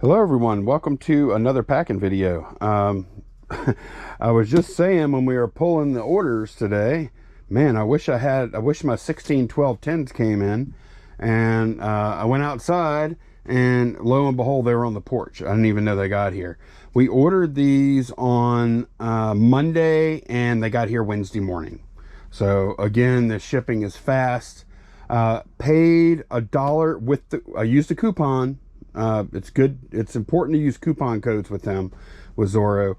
Hello everyone, welcome to another packing video. I was just saying when we were pulling the orders today, man, I wish my 16-12-10s came in, and I went outside and lo and behold, they were on the porch. I didn't even know they got here. We ordered these on Monday and they got here Wednesday morning. So again, the shipping is fast. Paid $1 with I used a coupon. It's good. It's important to use coupon codes with them, with Zorro.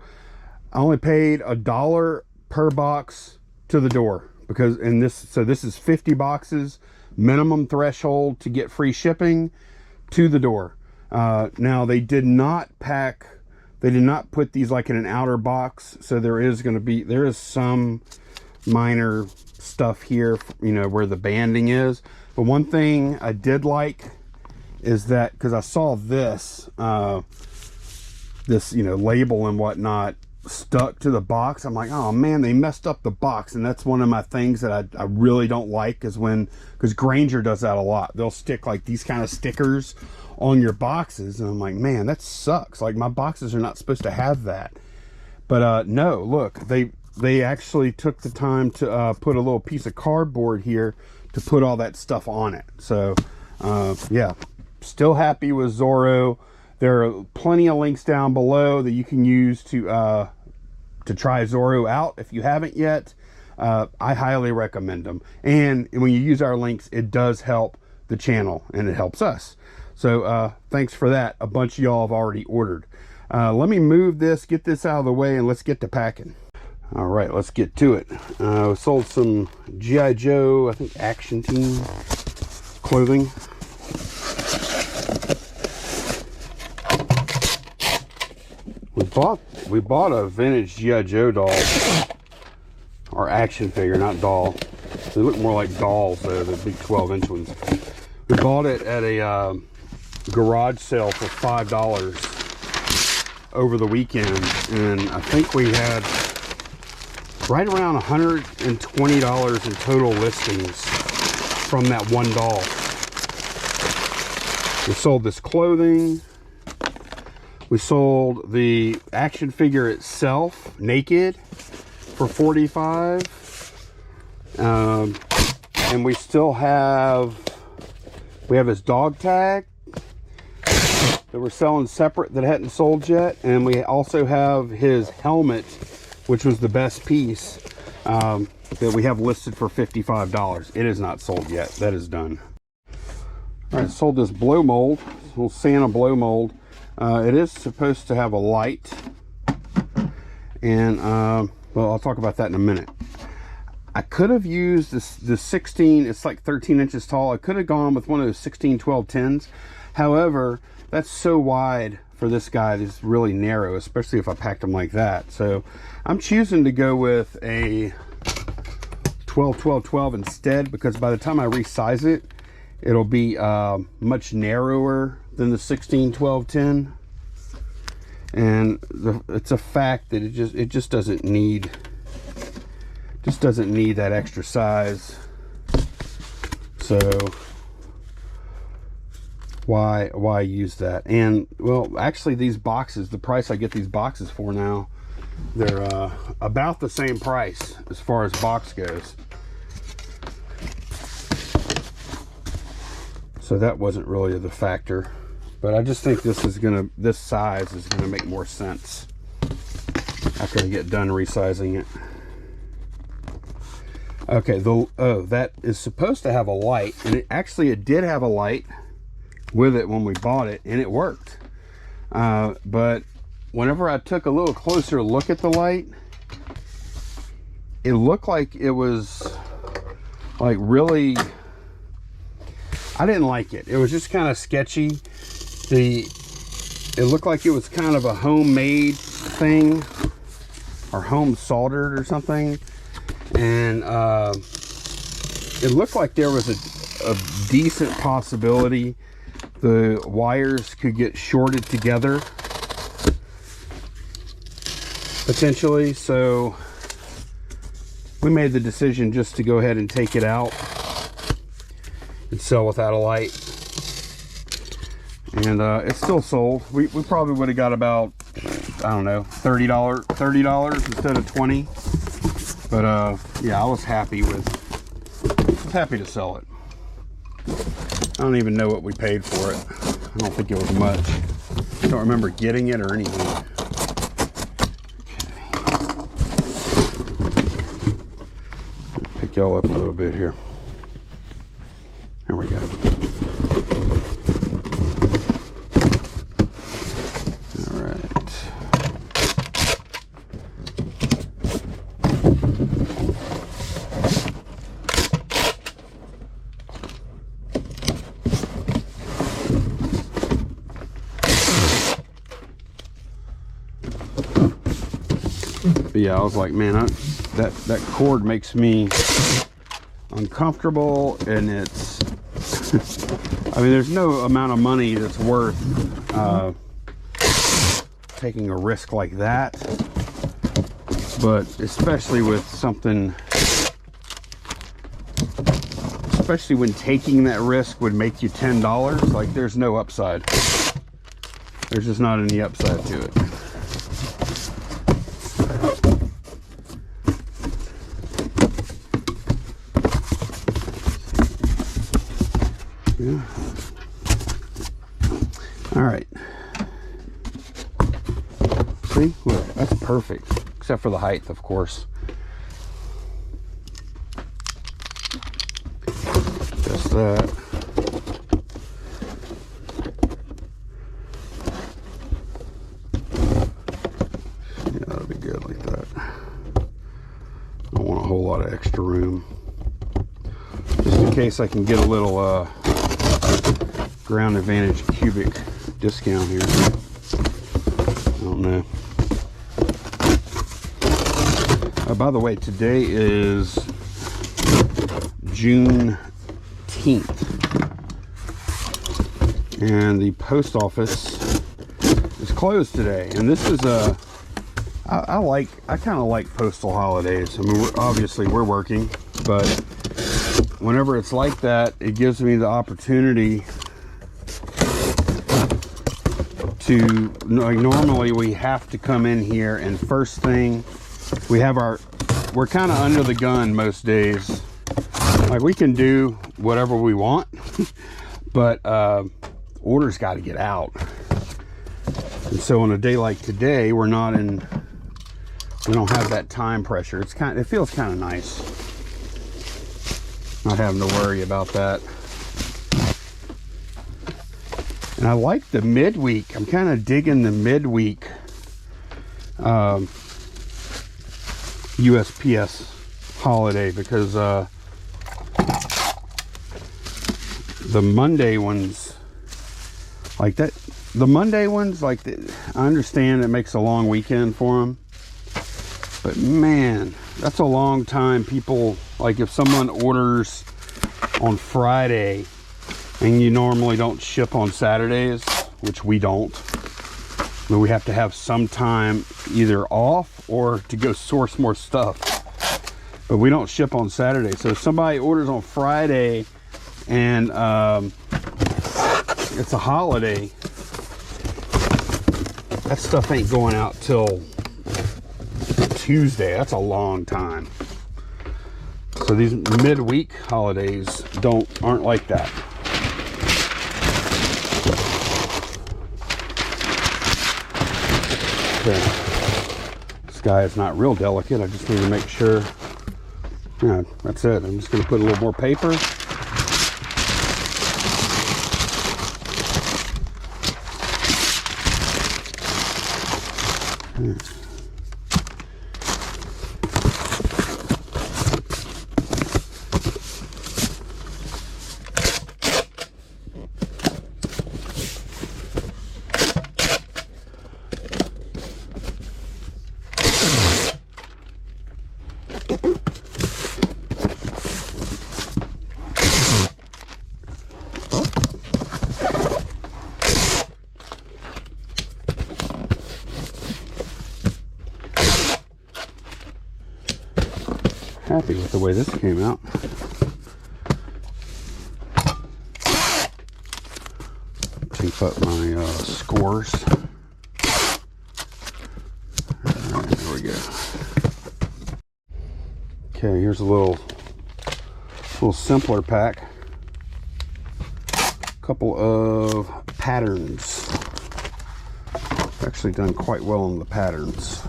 I only paid $1 per box to the door because this is 50 boxes minimum threshold to get free shipping to the door. Now they did not put these like in an outer box, so there is some minor stuff here, you know, where the banding is. But one thing I did like is that, because I saw this label and whatnot stuck to the box, I'm like, oh man, they messed up the box. And that's one of my things that I really don't like, is because Grainger does that a lot. They'll stick like these kind of stickers on your boxes, and I'm like, man, that sucks. Like, my boxes are not supposed to have that. But no, look, they actually took the time to put a little piece of cardboard here to put all that stuff on it. So yeah, still happy with Zorro. There are plenty of links down below that you can use to try Zorro out if you haven't yet. I highly recommend them, and when you use our links, it does help the channel and it helps us. So thanks for that. A bunch of y'all have already ordered. Let me move this, get this out of the way, and let's get to packing. All right, let's get to it. We sold some G.I. Joe, I think Action Team clothing. We bought a vintage G.I. Joe doll, or action figure, not doll. They look more like dolls though, the big 12-inch ones. We bought it at a garage sale for $5 over the weekend, and I think we had right around $120 in total listings from that one doll. We sold this clothing. We sold the action figure itself, naked, for $45. And we still have his dog tag that we're selling separate that hadn't sold yet. And we also have his helmet, which was the best piece, that we have listed for $55. It is not sold yet. That is done. All right, sold this blow mold, little Santa blow mold. It is supposed to have a light, and well, I'll talk about that in a minute. I could have used this 16, it's like 13 inches tall. I could have gone with one of those 16-12-10s. However, that's so wide for this guy. It's really narrow, especially if I packed them like that. So I'm choosing to go with a 12-12-12 instead, because by the time I resize it, it'll be much narrower than the 16-12-10. And it's a fact that it just doesn't need that extra size. So why use that? And well, actually, these boxes, the price I get these boxes for now, they're about the same price as far as box goes. So that wasn't really the factor, but I just think this size is gonna make more sense after I get done resizing it. Okay, that is supposed to have a light, and it did have a light with it when we bought it, and it worked. But whenever I took a little closer look at the light, it looked like it was like really, I didn't like it. It was just kind of sketchy. It looked like it was kind of a homemade thing, or home soldered or something. And it looked like there was a decent possibility the wires could get shorted together, potentially. So we made the decision just to go ahead and take it out and sell without a light. And it's still sold. We probably would have got about, I don't know, $30 instead of 20. But yeah, I was happy to sell it. I don't even know what we paid for it. I don't think it was much. I don't remember getting it or anything. Okay. Pick y'all up a little bit here. There we go. All right. But yeah, I was like, man, that cord makes me uncomfortable, and it's I mean, there's no amount of money that's worth taking a risk like that, but especially with something, especially when taking that risk would make you $10, like there's no upside. There's just not any upside to it. Yeah. All right. See, look, that's perfect, except for the height, of course. Just that. Yeah, that'll be good like that. I don't want a whole lot of extra room, just in case I can get a little Ground Advantage cubic discount here. I don't know. By the way, today is June 10th, and the post office is closed today. And this is I kind of like postal holidays. I mean, we're working, but whenever it's like that, it gives me the opportunity to, like, normally we have to come in here and first thing we're kind of under the gun most days. Like, we can do whatever we want, but orders got to get out. And so on a day like today, we don't have that time pressure. It feels kind of nice not having to worry about that. And I like the midweek. I'm kind of digging the midweek USPS holiday, because the Monday ones, like that, I understand it makes a long weekend for them, but man, that's a long time. People, like, if someone orders on Friday and you normally don't ship on Saturdays, which we don't, but we have to have some time either off or to go source more stuff, but we don't ship on Saturday. So if somebody orders on Friday and it's a holiday, that stuff ain't going out till Tuesday. That's a long time. So these midweek holidays aren't like that. Okay. This guy is not real delicate. I just need to make sure. Yeah, that's it. I'm just going to put a little more paper. Happy with the way this came out. Take keep up my scores. All right, there we go. Okay, here's a little simpler pack. Couple of patterns. Actually done quite well on the patterns.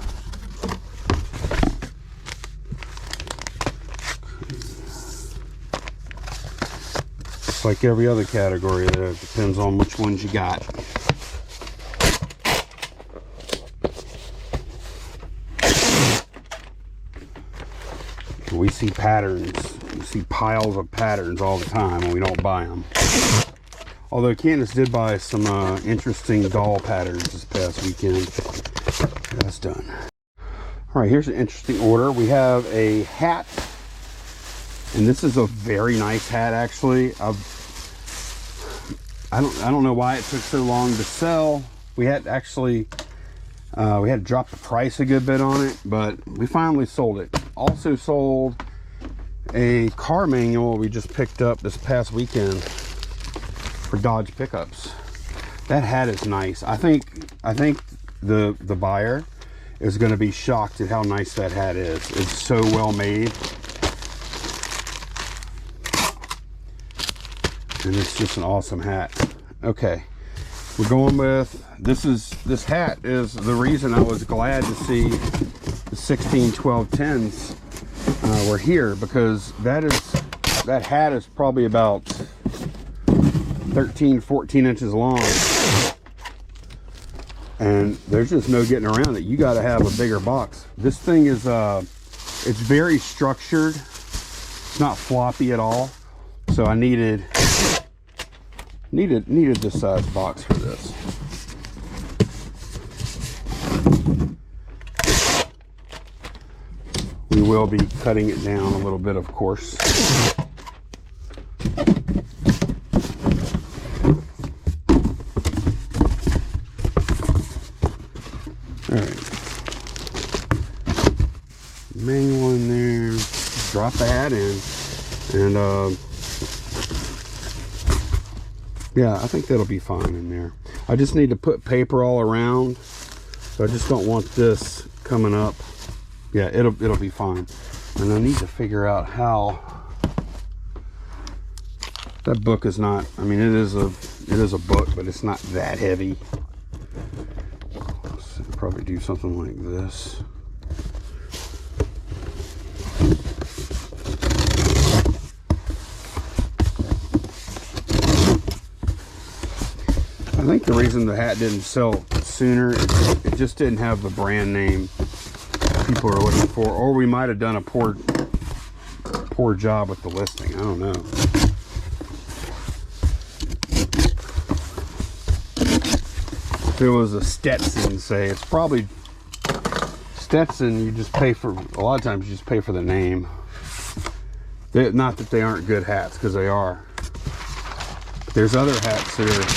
Just like every other category there, it depends on which ones you got. We see patterns, we see piles of patterns all the time and we don't buy them. Although Candace did buy some interesting doll patterns this past weekend. That's done. All right, here's an interesting order. We have a hat, and this is a very nice hat actually. I don't know why it took so long to sell. We had actually we had to drop the price a good bit on it, but we finally sold it. Also sold a car manual we just picked up this past weekend for Dodge pickups. That hat is nice. I think the buyer is going to be shocked at how nice that hat is. It's so well made, and it's just an awesome hat. Okay, we're going with this hat is the reason I was glad to see the 16 12 10s were here, because that hat is probably about 13-14 inches long, and there's just no getting around it. You got to have a bigger box. This thing is it's very structured. It's not floppy at all, so I needed this size box for this. We will be cutting it down a little bit, of course. Manual in there, drop the hat in, and yeah, I think that'll be fine in there. I just need to put paper all around, so I just don't want this coming up. Yeah, it'll be fine. And I need to figure out how. That book is not, I mean, it is a book, but it's not that heavy. Let's probably do something like this. I think the reason the hat didn't sell sooner is it just didn't have the brand name people are looking for, or we might have done a poor job with the listing. I don't know. If it was a Stetson, say, it's probably Stetson. You just pay for, a lot of times you just pay for the name. Not that they aren't good hats, because they are. But there's other hats that are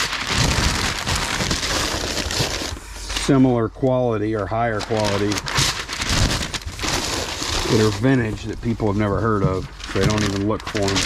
similar quality or higher quality that are vintage that people have never heard of, so they don't even look for them.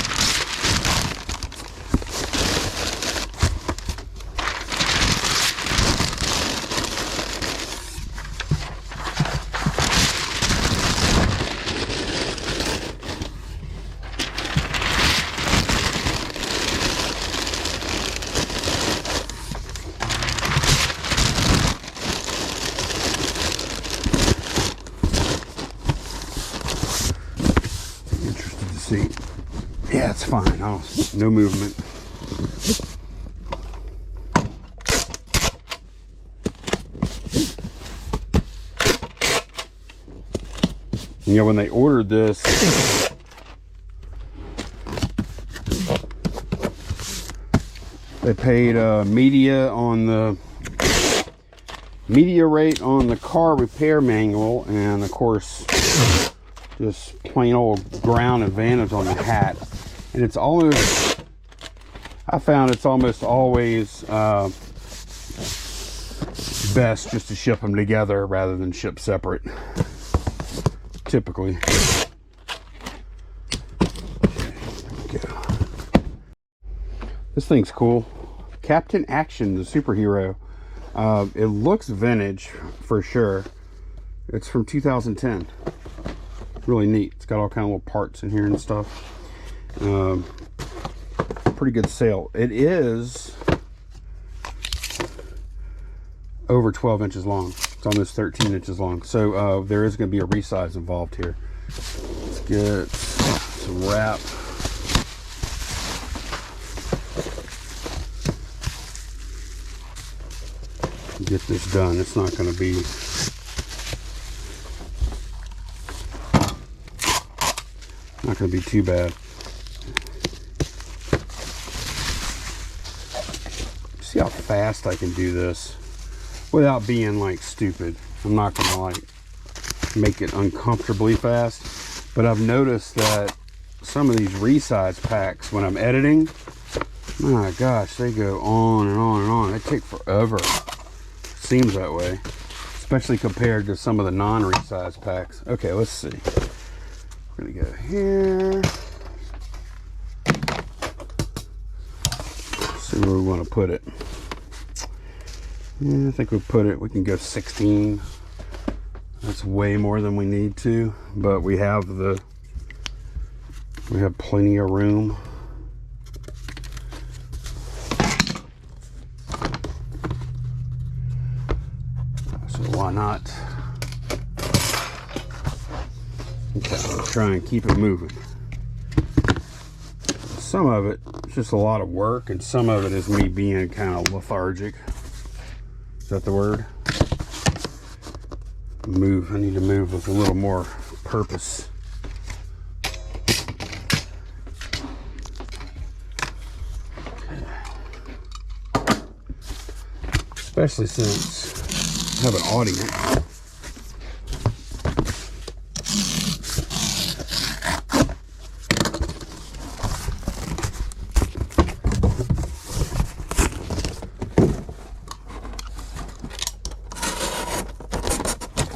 Yeah, it's fine. Oh, no movement. You know, when they ordered this, they paid media rate on the car repair manual, and of course just plain old ground advantage on the hat. And it's almost, I found it's almost always best just to ship them together rather than ship separate, typically. Okay, there we go. This thing's cool. Captain Action, the superhero. It looks vintage for sure. It's from 2010. Really neat. It's got all kind of little parts in here and stuff. Pretty good sale. It is over 12 inches long. It's almost 13 inches long. So there is going to be a resize involved here. Let's get some wrap. Get this done. It's not going to be too bad. See how fast I can do this without being like stupid. I'm not going to like make it uncomfortably fast, but I've noticed that some of these resize packs, when I'm editing, my gosh, they go on and on and on. They take forever. Seems that way, especially compared to some of the non-resize packs. Okay, let's see. We're gonna go here. See where we want to put it. Yeah, I think we can go 16. That's way more than we need to, but we have plenty of room. Why not? Okay, I'll try and keep it moving. Some of it is just a lot of work, and some of it is me being kind of lethargic. Is that the word? Move. I need to move with a little more purpose. Okay. Especially since have an audience.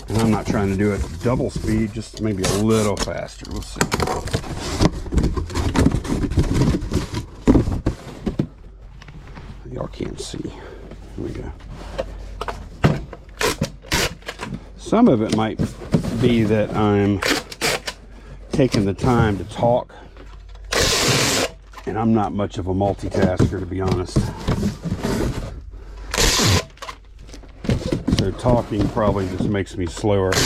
And I'm not trying to do it double speed, just maybe a little faster. We'll see. Y'all can't see. Here we go. Some of it might be that I'm taking the time to talk, and I'm not much of a multitasker, to be honest. So talking probably just makes me slower. The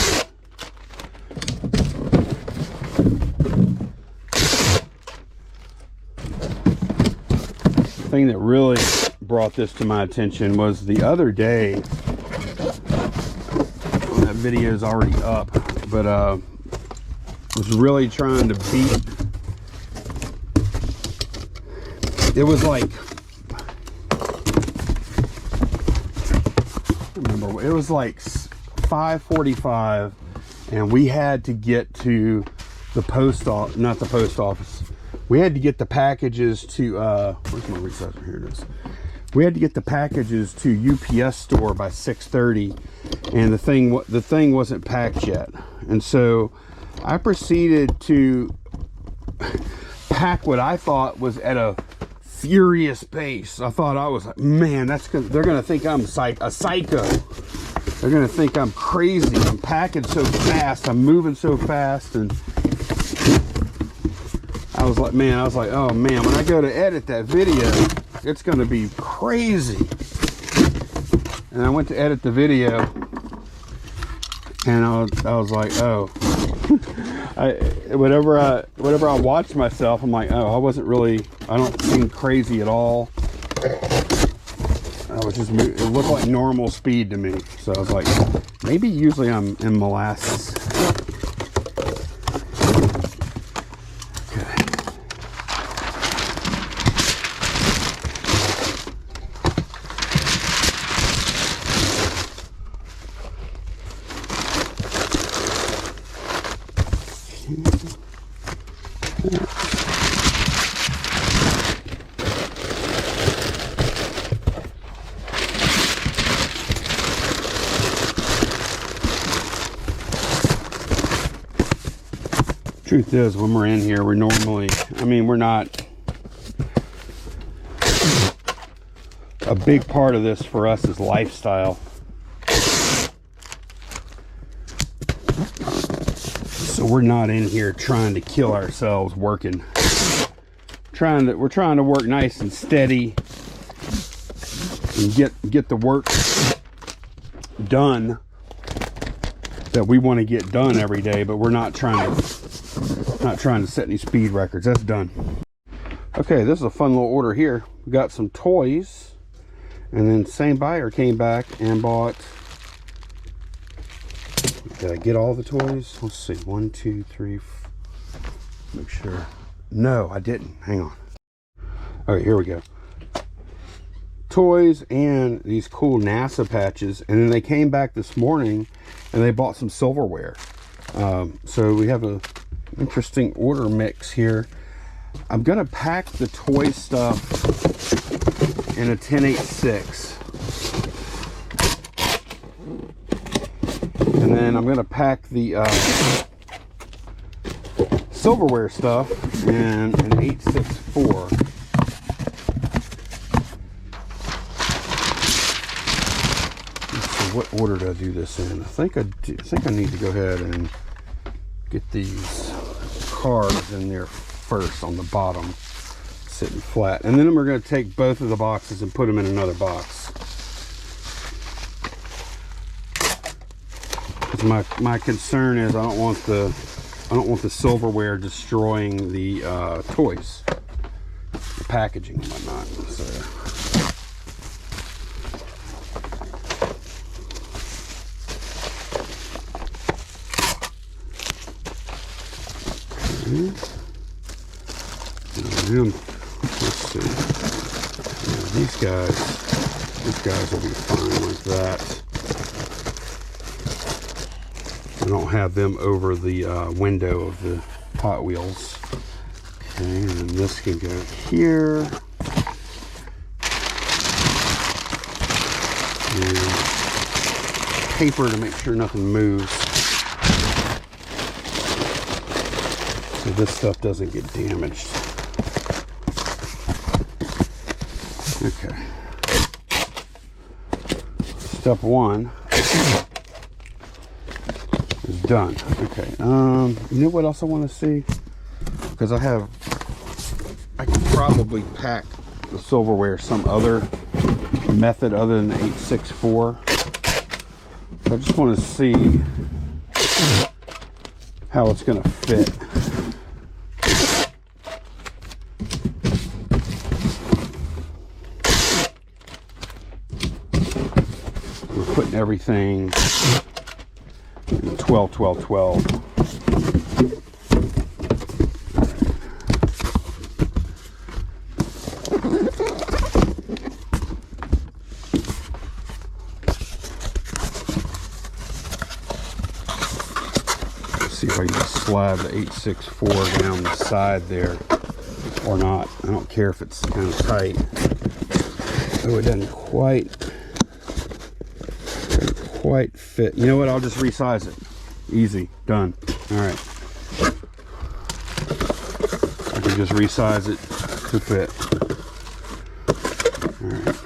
thing that really brought this to my attention was the other day. That video is already up, but was really trying to beat. It was like, remember, it was like 5:45, and we had to get to the post office, not the post office. We had to get the packages to where's my resizer? Here it is. We had to get the packages to UPS store by 6:30, and the thing wasn't packed yet. And so I proceeded to pack what I thought was at a furious pace. I thought I was like, man, they're gonna think I'm a psycho. They're gonna think I'm crazy. I'm packing so fast. I'm moving so fast, and I was like, oh man, when I go to edit that video, it's gonna be crazy. And I went to edit the video, and I was like, oh. Whenever I watched myself, I'm like, oh, I don't seem crazy at all. It looked like normal speed to me. So I was like, maybe usually I'm in molasses. Truth is, when we're in here, we're normally, we're not a big part of this for us is lifestyle. So we're not in here trying to kill ourselves working. We're trying to work nice and steady and get the work done that we want to get done every day, but we're not trying to set any speed records. That's done. Okay, this is a fun little order here. We got some toys, and then same buyer came back and bought. Did I get all the toys? Let's see. 1, 2, 3. Make sure. No, I didn't. Hang on. Okay, here we go. Toys and these cool NASA patches, and then they came back this morning and they bought some silverware. So we have a interesting order mix here. I'm gonna pack the toy stuff in a 1086, and then I'm gonna pack the silverware stuff in an 864. What order do I do this in? I think I need to go ahead and get these cards in there first on the bottom, sitting flat, and then we're going to take both of the boxes and put them in another box. Because my concern is I don't want the silverware destroying the toys, the packaging and whatnot. So. Let's see. Yeah, these guys will be fine like that. I don't have them over the window of the Hot Wheels. Okay, and then this can go here. And paper to make sure nothing moves, so this stuff doesn't get damaged. Okay. Step 1 is done. Okay. You know what else I want to see? Because I can probably pack the silverware some other method other than the 864. I just want to see how it's going to fit. We're putting everything in 12, 12, 12. See if I can just slide the 864 down the side there or not. I don't care if it's kind of tight. Oh, it doesn't quite fit. You know what? I'll just resize it. Easy. Done. All right. I can just resize it to fit. All right.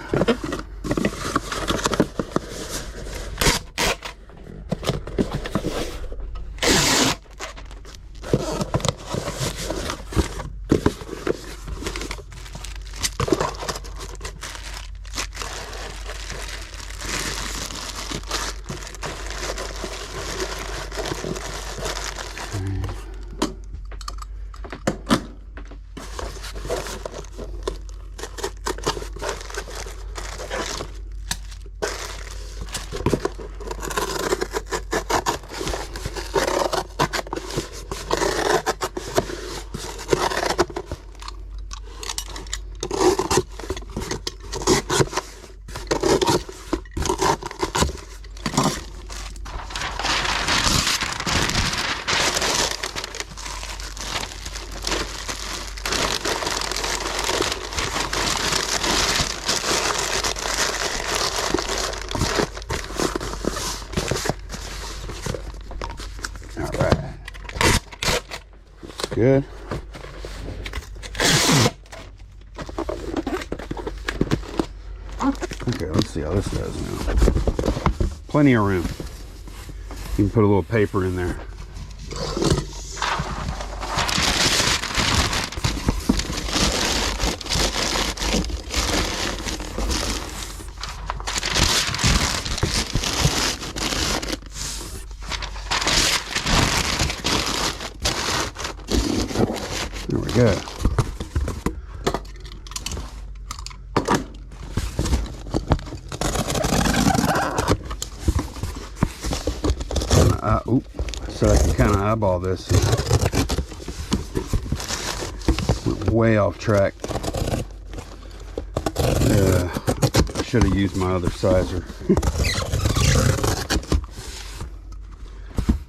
Good. Yeah, this does now. Plenty of room. You can put a little paper in there. There we go. So I can kind of eyeball this. Went way off track. I should have used my other sizer.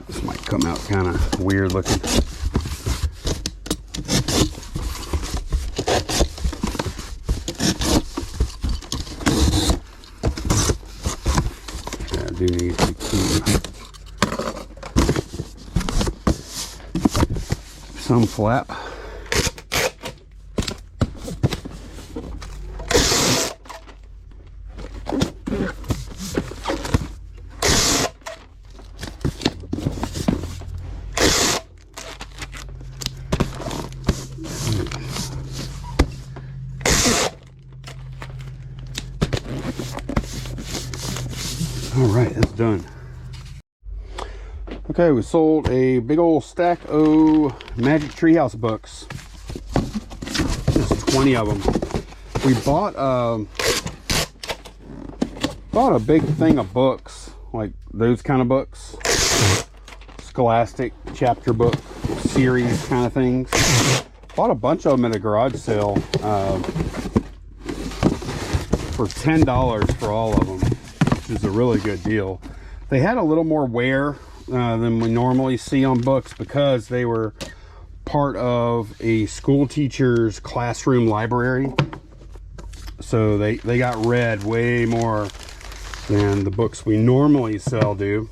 This might come out kind of weird looking. Yeah, I do need to keep some flap. All right, that's done. Okay, we sold a big old stack of Magic Treehouse books. There's 20 of them. We bought a big thing of books, like those kind of books, Scholastic chapter book series kind of things. Bought a bunch of them at a garage sale for $10 for all of them, which is a really good deal. They had a little more wear than we normally see on books because they were part of a school teacher's classroom library. So they got read way more than the books we normally sell do.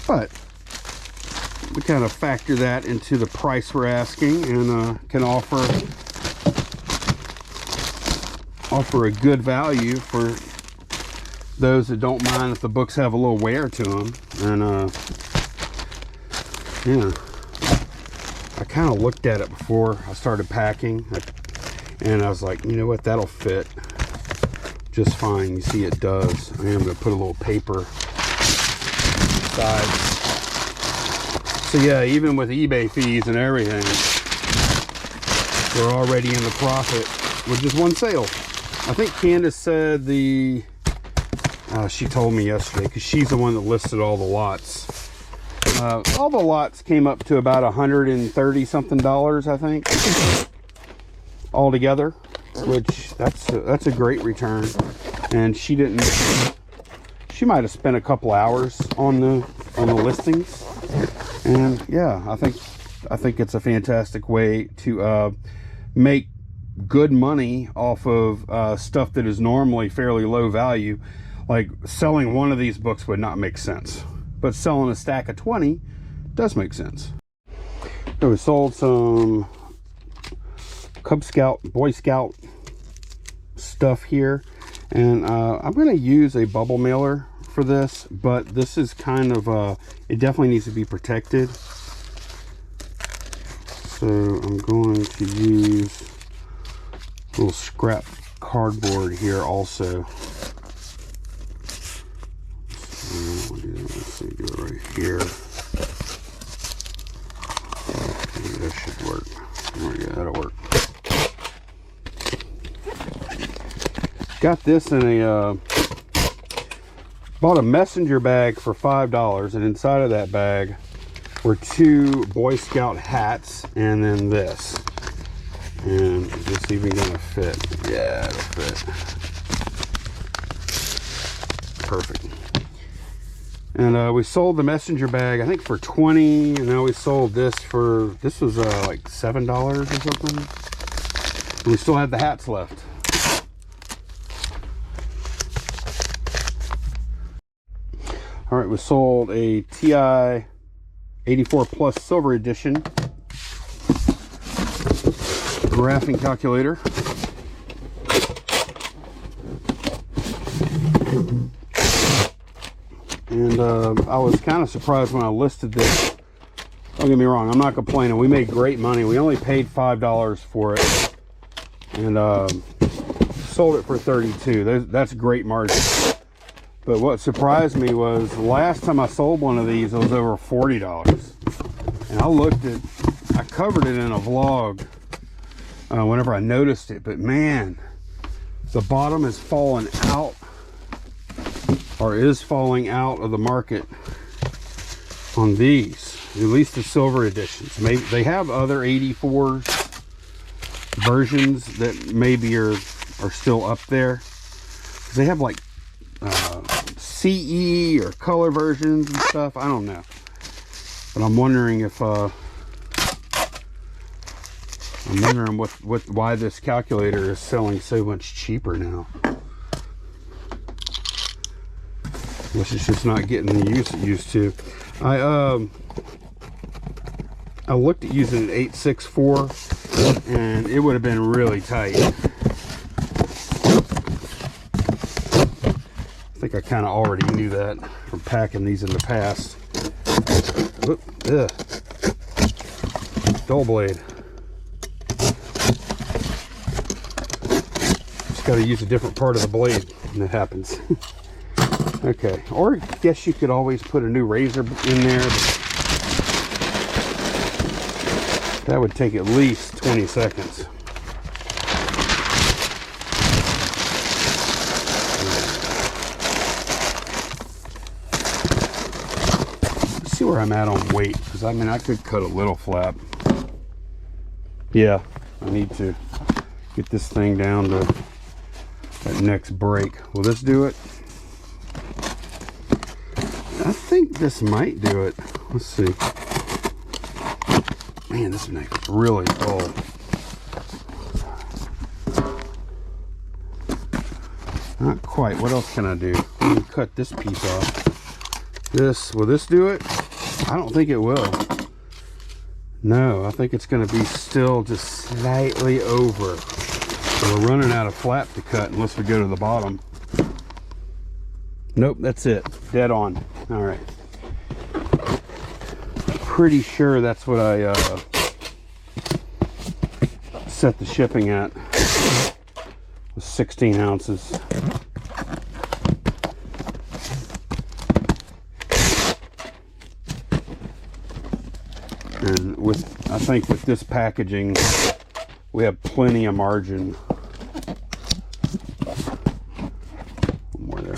But we kind of factor that into the price we're asking and can offer a good value for those that don't mind if the books have a little wear to them. And yeah, I kind of looked at it before I started packing, and I was like, you know what, that'll fit just fine. You see it does. I am going to put a little paper inside. So yeah, even with eBay fees and everything, we're already in the profit with just one sale. I think Candace said she told me yesterday, because she's the one that listed all the lots. All the lots came up to about $130 something, I think, all together, which that's a great return. And she might have spent a couple hours on the listings. And yeah, I think it's a fantastic way to make good money off of stuff that is normally fairly low value. Like selling one of these books would not make sense, but selling a stack of 20 does make sense. So we sold some Cub Scout, Boy Scout stuff here, and I'm going to use a bubble mailer for this, but this is kind of it definitely needs to be protected. So I'm going to use a little scrap cardboard here also. Let's see, do it right here. That should work. There we go, that'll work. Got this in a bought a messenger bag for $5, and inside of that bag were 2 Boy Scout hats and then this. And is this even gonna fit? Yeah, it'll fit. Perfect. And we sold the messenger bag, I think, for $20, and now we sold this was like $7 or something. And we still had the hats left. All right, we sold a TI 84 Plus Silver Edition graphing calculator. And I was kind of surprised when I listed this. Don't get me wrong, I'm not complaining. We made great money. We only paid $5 for it, and sold it for $32. That's great margin. But what surprised me was last time I sold one of these, it was over $40. And I covered it in a vlog whenever I noticed it. But man, the bottom is falling out, or is falling out of the market on these. At least the silver editions. Maybe they have other 84 versions that maybe are still up there. They have like CE or color versions and stuff. I don't know, but I'm wondering if why this calculator is selling so much cheaper now. Which is just not getting the used to. I looked at using an 864 and it would have been really tight. I think I kind of already knew that from packing these in the past. Oop, ugh. Dull blade. Just got to use a different part of the blade when that happens. Okay, or I guess you could always put a new razor in there, but that would take at least 20 seconds. Let's see where I'm at on weight, because I mean I could cut a little flap. Yeah, I need to get this thing down to that next break. Will this do it? I think this might do it. Let's see. Man, this neck is really dull. Not quite. What else can I do? Let me cut this piece off. Will this do it? I don't think it will. No, I think it's going to be still just slightly over. So we're running out of flap to cut unless we go to the bottom. Nope, that's it. Dead on. All right. Pretty sure that's what I set the shipping at. It was 16 ounces. And I think with this packaging, we have plenty of margin. One more there.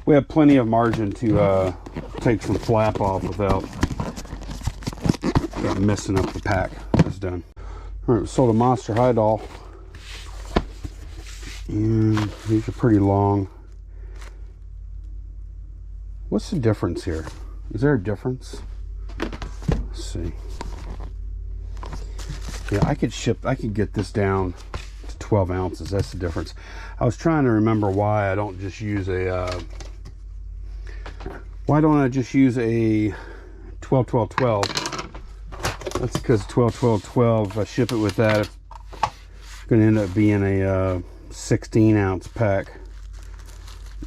We have plenty of margin to take some flap off without messing up the pack. That's done. All right, we sold a Monster High doll, and these are pretty long. What's the difference here? Is there a difference? Let's see. Yeah, I could get this down to 12 ounces. That's the difference. I was trying to remember why I don't just use a why don't I just use a 12-12-12. That's because 12-12-12, if I ship it with that, it's going to end up being a 16 ounce pack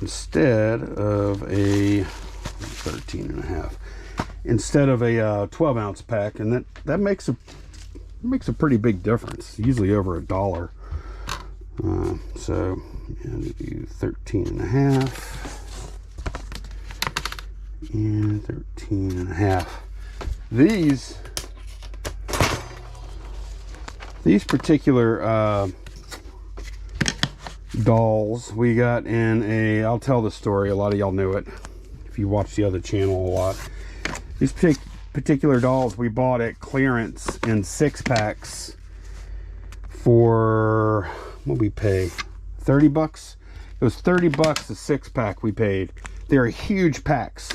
instead of a 13 and a half, instead of a 12 ounce pack. And that makes a pretty big difference, usually over $1. So yeah, do 13 and a half and 13 and a half. These particular dolls we got in I'll tell the story, a lot of y'all knew it if you watch the other channel a lot. These particular dolls we bought at clearance in 6-packs for, what did we pay? 30 bucks? It was 30 bucks a 6-pack we paid. They're huge packs.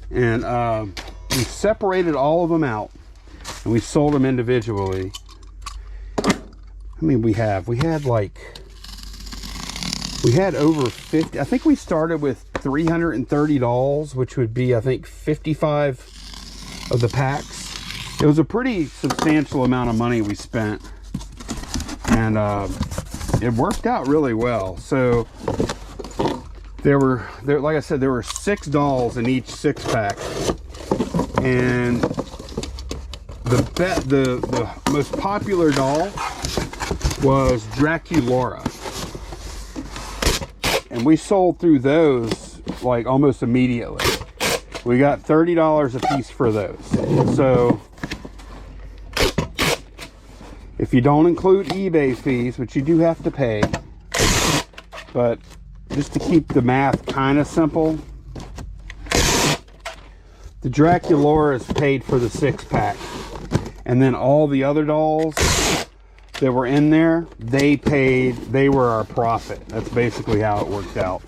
And we separated all of them out and we sold them individually. I mean, we had over 50. I think we started with 330 dolls, which would be, I think, 55 of the packs. It was a pretty substantial amount of money we spent, and it worked out really well. So like I said, there were 6 dolls in each 6-pack, and the most popular doll was Draculaura, and we sold through those like almost immediately. We got $30 a piece for those. So if you don't include eBay fees, which you do have to pay, but just to keep the math kind of simple, the Draculaura is paid for the 6-pack, and then all the other dolls that were in there, they were our profit. That's basically how it worked out.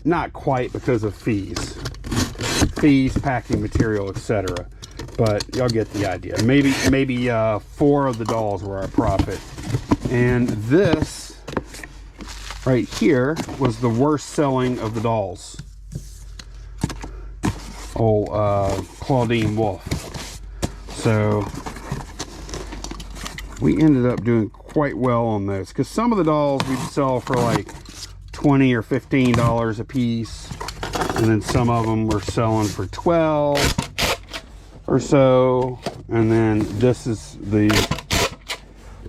Not quite, because of fees, packing material, etc. But y'all get the idea. Maybe 4 of the dolls were our profit. And this right here was the worst selling of the dolls. Old Claudine Wolf. So we ended up doing quite well on those, because some of the dolls we'd sell for like $20 or $15 a piece, and then some of them were selling for $12 or so. And then this is the,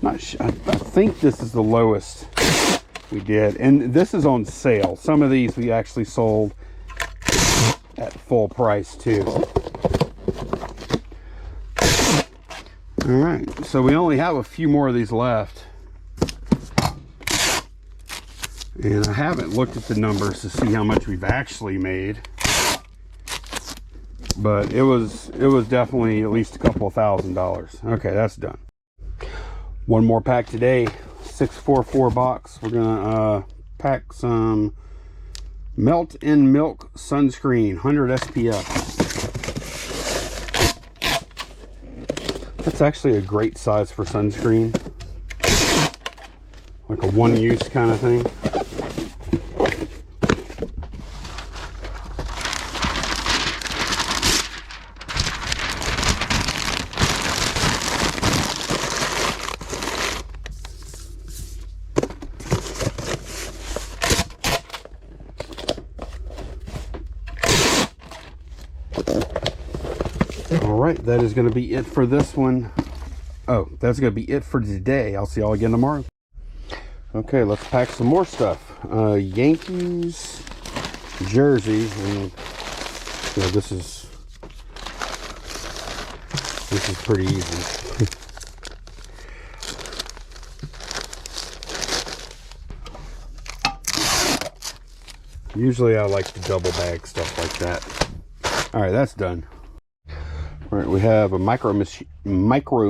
I think this is the lowest we did, and this is on sale. Some of these we actually sold at full price too. All right, so we only have a few more of these left, and I haven't looked at the numbers to see how much we've actually made, but it was definitely at least a couple of $1,000s. Okay, that's done. One more pack today, 644 box. We're gonna pack some Melt in Milk sunscreen, 100 SPF. That's actually a great size for sunscreen, like a one-use kind of thing. Alright, that is going to be it for this one. Oh, that's going to be it for today. I'll see y'all again tomorrow. Okay, let's pack some more stuff. Yankees jerseys, and you know, this is pretty easy. Usually I like to double bag stuff like that. Alright, that's done. All right, we have a micro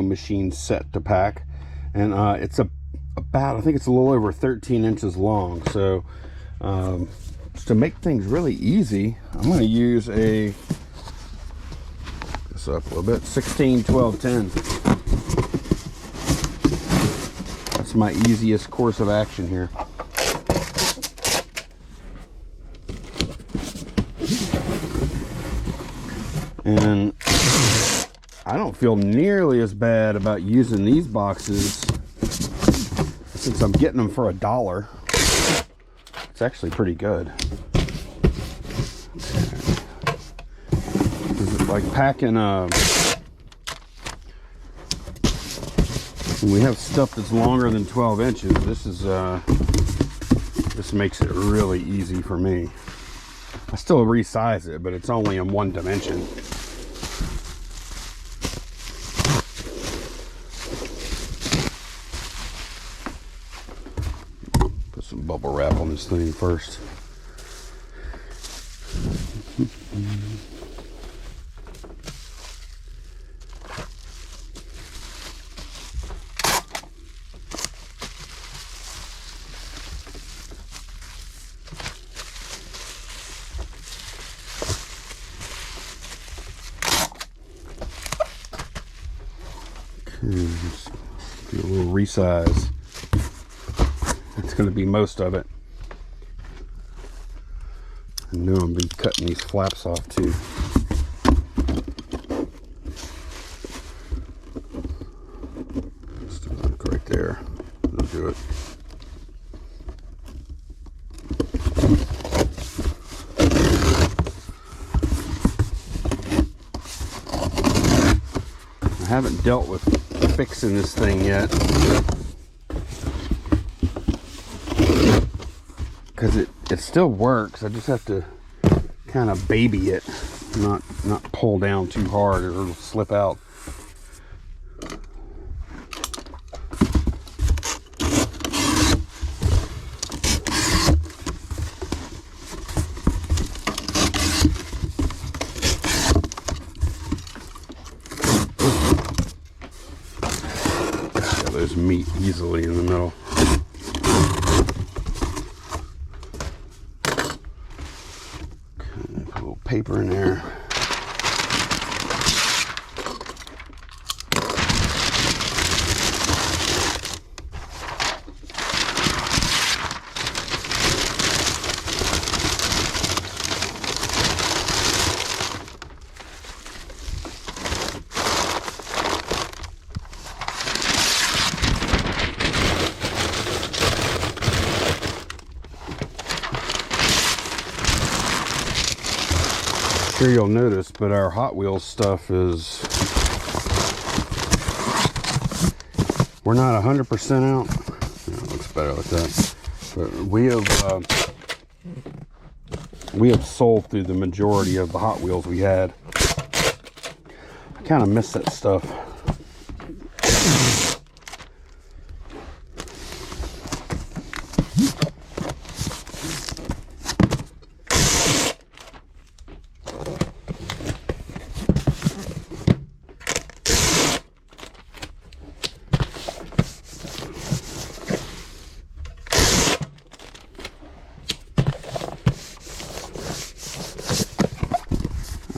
machine set to pack, and it's about, I think it's a little over 13 inches long. So just to make things really easy, I'm going to use this up a little bit, 16 12 10. That's my easiest course of action here. And I don't feel nearly as bad about using these boxes, since I'm getting them for $1. It's actually pretty good. It's like packing when we have stuff that's longer than 12 inches, this makes it really easy for me. I still resize it, but it's only in one dimension. Put some bubble wrap on this thing first. Just do a little resize. It's going to be most of it. I know I'm going to be cutting these flaps off too. Just look right there. I'll do it. I haven't dealt with fixing this thing yet, because it still works. I just have to kind of baby it, not pull down too hard or it'll slip out. Got those meet easily in the middle. Paper in there. Sure, you'll notice, but our Hot Wheels stuff is, we're not 100% out. Yeah, it looks better like that. But we have sold through the majority of the Hot Wheels we had. I kind of miss that stuff.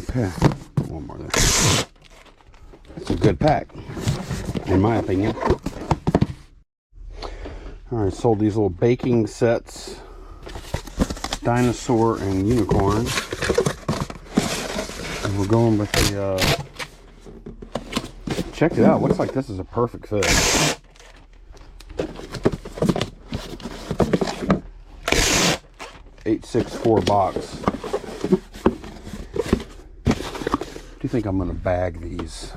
Okay, one more there. That's a good pack, in my opinion. Alright, sold these little baking sets, dinosaur and unicorn. And we're going with the, check it out, looks like this is a perfect fit. $864 box. Do you think I'm going to bag these?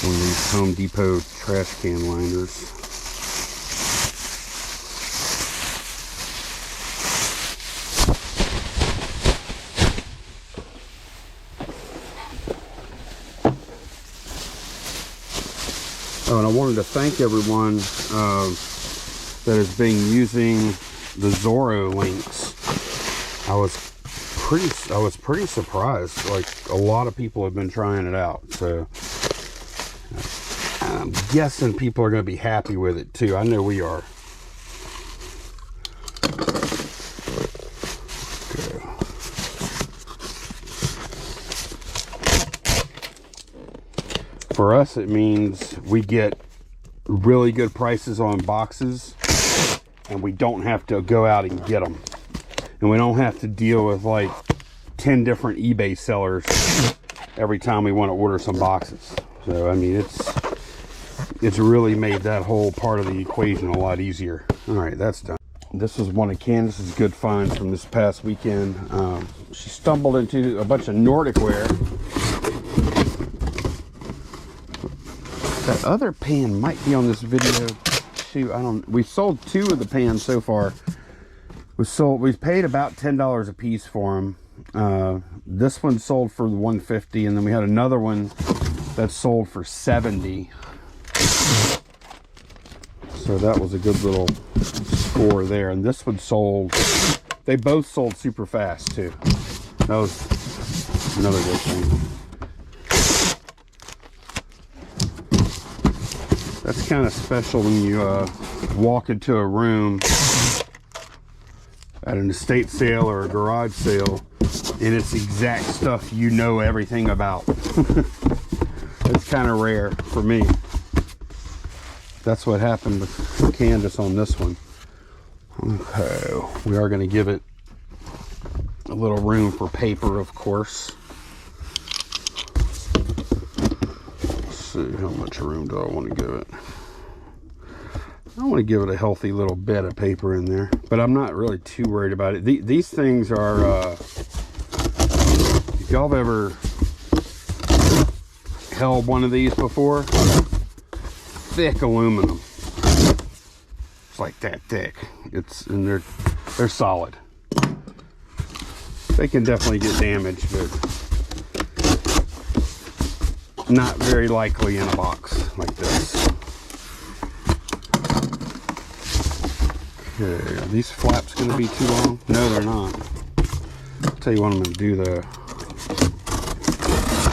One of these Home Depot trash can liners. Oh, and I wanted to thank everyone that has been using the Zorro links. I was pretty surprised. Like, a lot of people have been trying it out, so I'm guessing people are going to be happy with it too. I know we are. Okay. For us, it means we get really good prices on boxes, and we don't have to go out and get them, and we don't have to deal with like 10 different eBay sellers every time we want to order some boxes. So I mean, it's really made that whole part of the equation a lot easier. All right, that's done. This is one of Candace's good finds from this past weekend. She stumbled into a bunch of Nordic wear. That other pan might be on this video too. We sold 2 of the pans so far. We paid about $10 a piece for them. This one sold for $150, and then we had another one that sold for $70. So that was a good little score there. And this one sold, they both sold super fast too. That was another good thing. That's kind of special when you walk into a room at an estate sale or a garage sale, and it's the exact stuff you know everything about. It's kind of rare for me. That's what happened with Candace on this one. Okay, we are going to give it a little room for paper, of course. Let's see, how much room do I want to give it? I want to give it a healthy little bit of paper in there, but I'm not really too worried about it. These things are, if y'all have ever held one of these before, thick aluminum. It's like that thick. And they're solid. They can definitely get damaged, but not very likely in a box like this. Okay, are these flaps going to be too long? No, they're not. I'll tell you what I'm going to do though.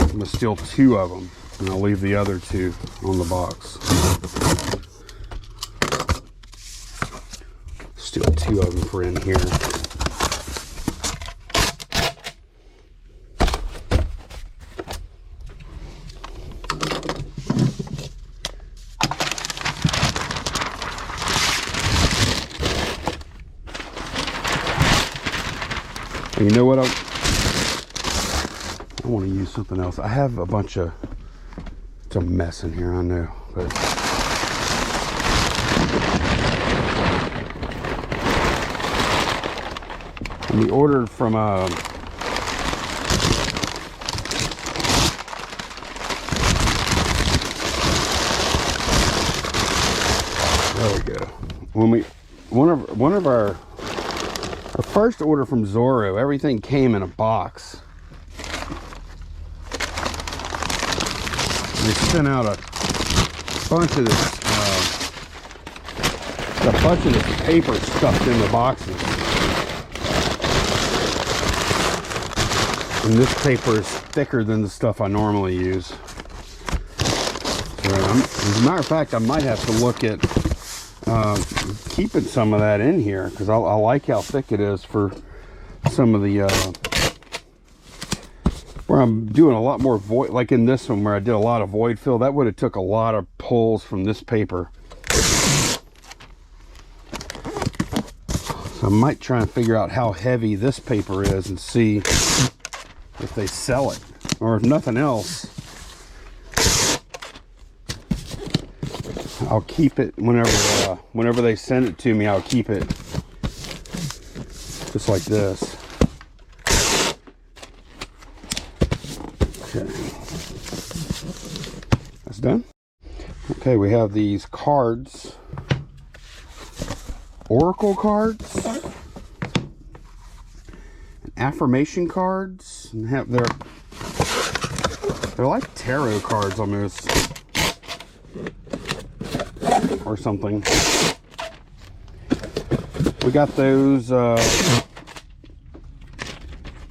I'm going to steal 2 of them, and I'll leave the other 2 on the box. Steal 2 of them for in here. You know what? I want to use something else. I have a bunch of, it's a mess in here, I know, but we ordered from there we go. One of our first order from Zorro, everything came in a box. They sent out a bunch of this paper stuffed in the boxes. And this paper is thicker than the stuff I normally use. So as a matter of fact, I might have to look at keeping some of that in here, because I like how thick it is for some of the where I'm doing a lot more void, like in this one where I did a lot of void fill. That would have took a lot of pulls from this paper. So I might try and figure out how heavy this paper is and see if they sell it, or if nothing else, I'll keep it whenever they send it to me. I'll keep it just like this. Okay, that's done. Okay, we have these cards, oracle cards, affirmation cards, and they're like tarot cards almost, or something. We got those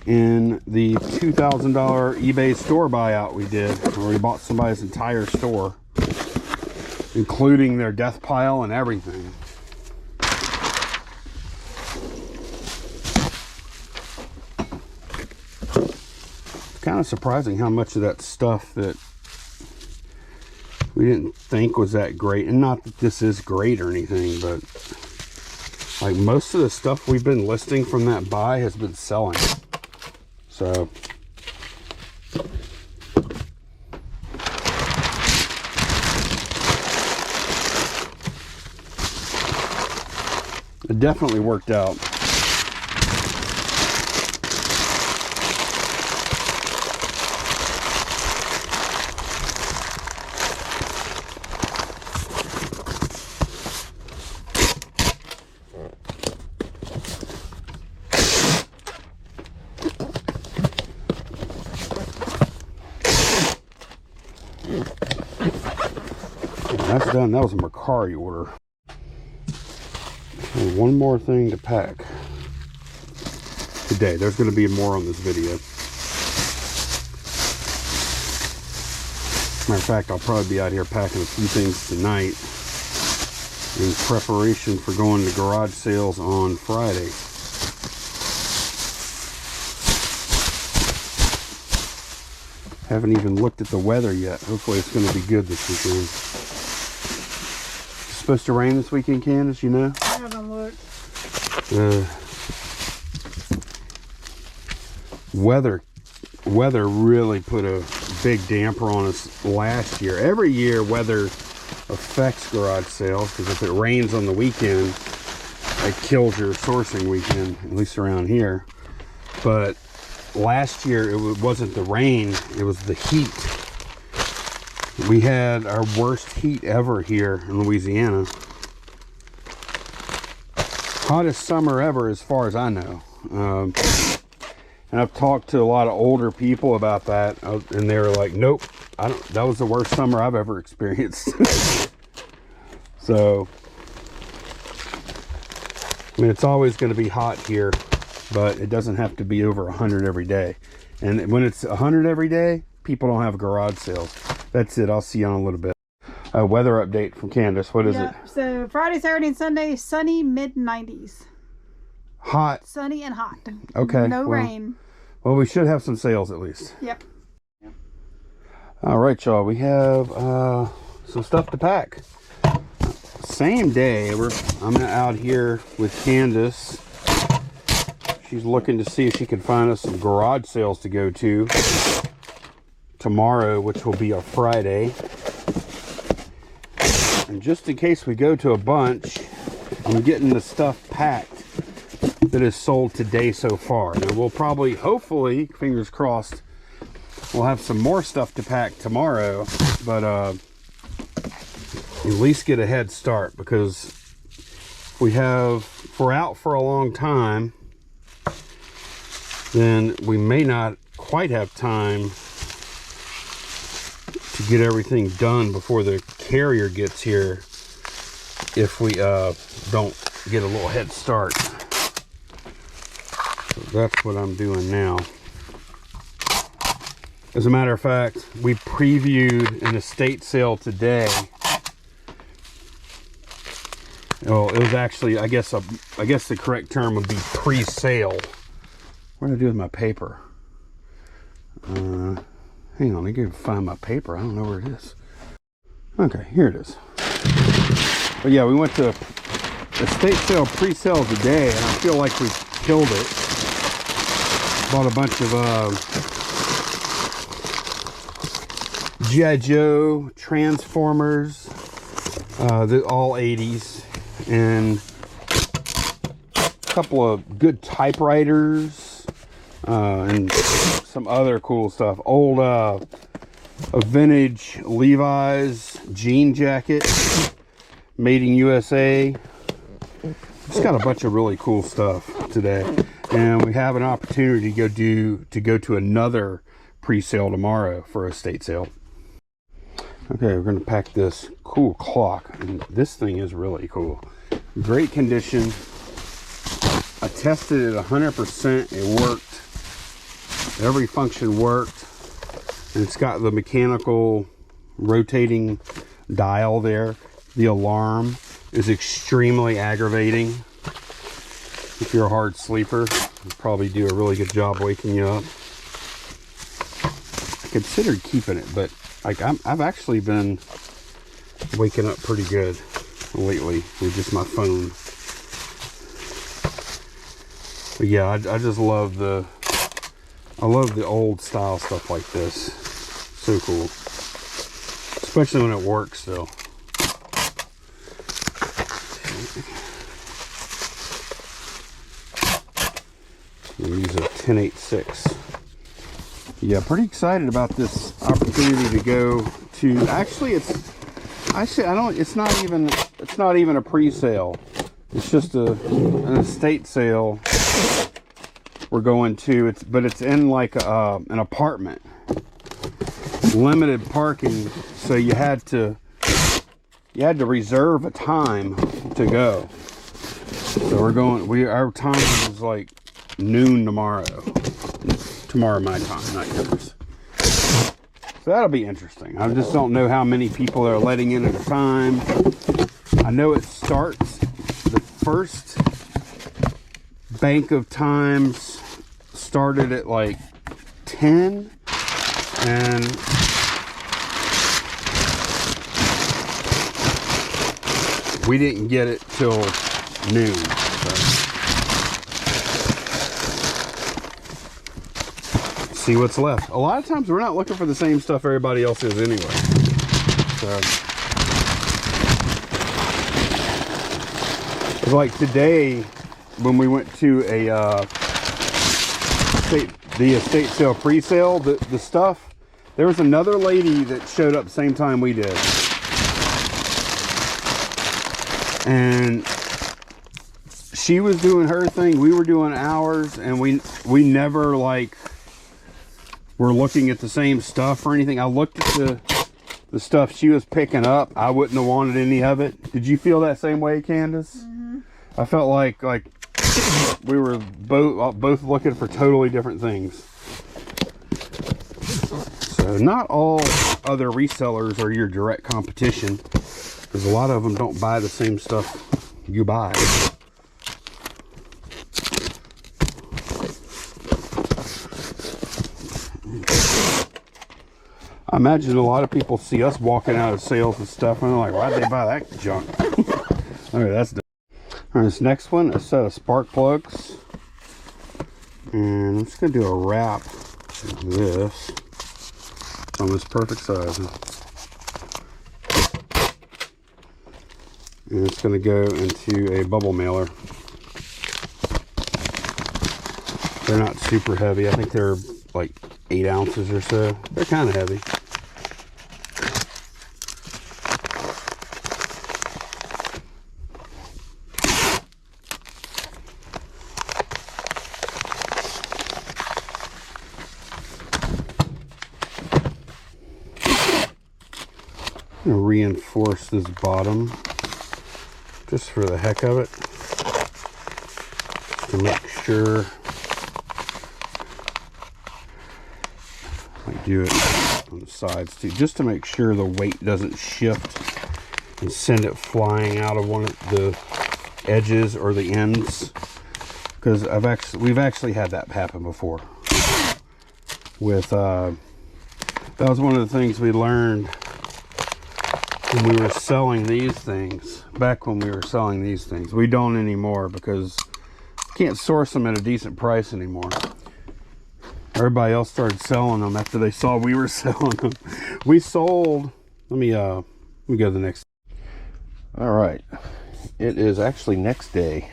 in the $2,000 eBay store buyout we did, where we bought somebody's entire store, including their death pile and everything. It's kind of surprising how much of that stuff that we didn't think was that great, and not that this is great or anything, but like most of the stuff we've been listing from that buy has been selling. So it definitely worked out. That's done. That was a Mercari order. And one more thing to pack today. There's going to be more on this video. Matter of fact, I'll probably be out here packing a few things tonight in preparation for going to garage sales on Friday. Haven't even looked at the weather yet. Hopefully it's going to be good this weekend. It's supposed to rain this weekend, Candace, you know? I haven't looked. Weather really put a big damper on us last year. Every year weather affects garage sales, because if it rains on the weekend, it kills your sourcing weekend, at least around here. But last year it wasn't the rain, it was the heat. We had our worst heat ever here in Louisiana. Hottest summer ever as far as I know. And I've talked to a lot of older people about that, and they were like, nope, that was the worst summer I've ever experienced. So, I mean, it's always going to be hot here, but it doesn't have to be over 100 every day. And when it's 100 every day, people don't have garage sales. That's it. I'll see you in a little bit. Weather update from Candace. What is it? So Friday, Saturday, and Sunday, sunny, mid-90s. Hot. Sunny and hot. Okay. No rain. Well, we should have some sales at least. Yep. All right, y'all. We have some stuff to pack. Same day, I'm out here with Candace. She's looking to see if she can find us some garage sales to go to tomorrow, which will be a Friday. And just in case we go to a bunch, I'm getting the stuff packed that is sold today so far. Now we'll probably, hopefully, fingers crossed, we'll have some more stuff to pack tomorrow, but at least get a head start, because if we're out for a long time, then we may not quite have time to get everything done before the carrier gets here if we don't get a little head start. So that's what I'm doing now. As a matter of fact, we previewed an estate sale today. Oh, it was actually, I guess the correct term would be pre-sale. What did I do with my paper? Hang on, I gotta find my paper. I don't know where it is. Okay, here it is. But yeah, we went to estate sale pre-sale today, and I feel like we killed it. Bought a bunch of G.I. Joe, Transformers, all 80s, and a couple of good typewriters, and some other cool stuff. Old a vintage Levi's jean jacket, made in USA. Just got a bunch of really cool stuff today, and we have an opportunity to go to another pre-sale tomorrow for a estate sale. Okay, we're gonna pack this cool clock, and this thing is really cool. Great condition. I tested it 100%. It worked. Every function worked, and it's got the mechanical rotating dial there. The alarm is extremely aggravating. If you're a hard sleeper, it'll probably do a really good job waking you up. I considered keeping it, but like I've actually been waking up pretty good lately with just my phone. But yeah, I just love the old style stuff like this. So cool, especially when it works still. We'll use a 1086. Yeah, pretty excited about this opportunity to go to. Actually, it's not even a pre-sale. It's just an estate sale we're going to. But it's in like an apartment, limited parking, so you had to reserve a time to go. So we're going. Our time is like noon tomorrow. Tomorrow my time, not yours. So that'll be interesting. I just don't know how many people are letting in at a time. I know it starts, the first bank of times started at like 10, and we didn't get it till noon. See what's left. A lot of times we're not looking for the same stuff everybody else is anyway. So Like today, when we went to a the estate sale pre-sale, the stuff, there was another lady that showed up same time we did, and she was doing her thing, we were doing ours, and we never like were looking at the same stuff or anything. I looked at the stuff she was picking up. I wouldn't have wanted any of it. Did you feel that same way, Candace? Mm-hmm. I felt like we were both looking for totally different things. So not all other resellers are your direct competition, because a lot of them don't buy the same stuff you buy. I imagine a lot of people see us walking out of sales and stuff, and they're like, why'd they buy that junk? Okay, that's done. All right, this next one, a set of spark plugs. And I'm just going to do a wrap of this on this perfect size. And it's going to go into a bubble mailer. They're not super heavy. I think they're like 8 ounces or so. They're kind of heavy. I'm going to reinforce this bottom just for the heck of it, to make sure. I do it on the sides too, just to make sure the weight doesn't shift and send it flying out of one of the edges or the ends, because we've actually had that happen before. With that was one of the things we learned when we were selling these things. Back when we were selling these things, we don't anymore because you can't source them at a decent price anymore. Everybody else started selling them after they saw we were selling them. We sold. Let me go to the next. All right, it is actually next day.